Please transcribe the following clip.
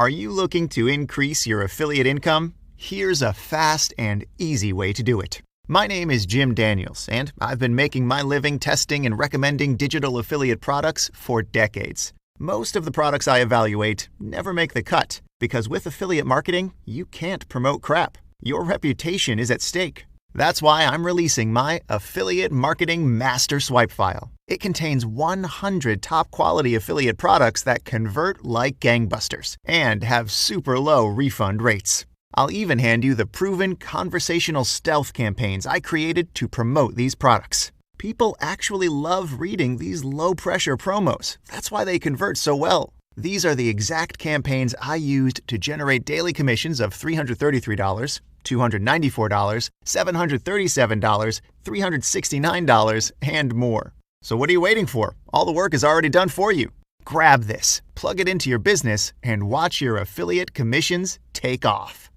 Are you looking to increase your affiliate income? Here's a fast and easy way to do it. My name is Jim Daniels, and I've been making my living testing and recommending digital affiliate products for decades. Most of the products I evaluate never make the cut, because with affiliate marketing, you can't promote crap. Your reputation is at stake. That's why I'm releasing my Affiliate Marketing Master Swipe File. It contains 100 top-quality affiliate products that convert like gangbusters and have super low refund rates. I'll even hand you the proven conversational stealth campaigns I created to promote these products. People actually love reading these low-pressure promos. That's why they convert so well. These are the exact campaigns I used to generate daily commissions of $333, $294, $737, $369, and more. So what are you waiting for? All the work is already done for you. Grab this, plug it into your business, and watch your affiliate commissions take off.